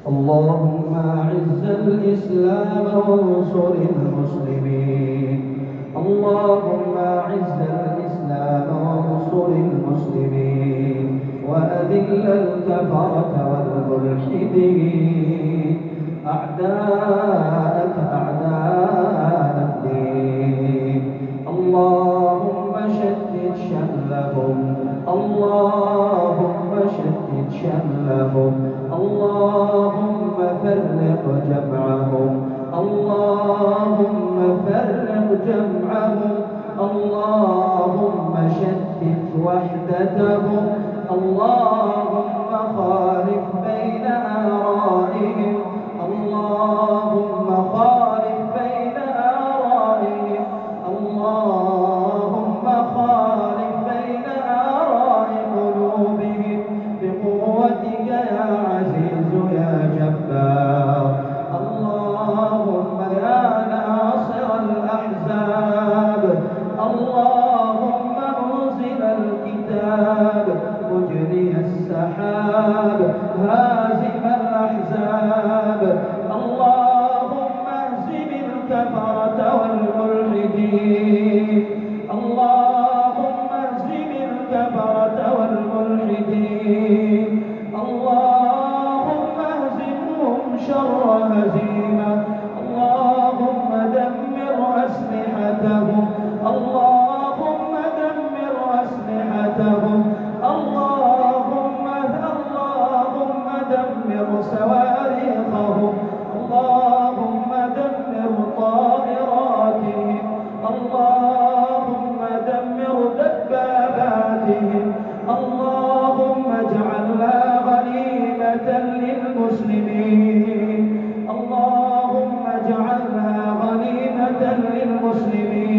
اللهم أعز الإسلام وانصر المسلمين. اللهم أعز الإسلام وانصر المسلمين وأذل الكفرة والملحدين أعداءك أعداء الدين. اللهم شتت شملهم، اللهم شتت شملهم، اللهم فرق جمعهم، اللهم فرق جمعهم، اللهم شتت وحدتهم، اللهم خالف بين آرائهم، اللهم خالف بين آرائهم، اللهم خالف بين آراء قلوبهم بقوتك يا عزيز يا جبار. اللهم يا ناصر الأحزاب، اللهم منزل الكتاب مجري السحاب هازم الأحزاب، اللهم اهزم الكفرة والملحدين، اللهم اهزم الكفرة والملحدين، اللهم اهزمهم شر هزيمة، اللهم دمر أسلحتهم، اللهم دمر أسلحتهم، اللهم دمر صواريخهم، اللهم دمر طائراتهم، اللهم دمر دباباتهم، اللهم اجعلها غنيمة للمسلمين، اللهم اجعلها غنيمة للمسلمين.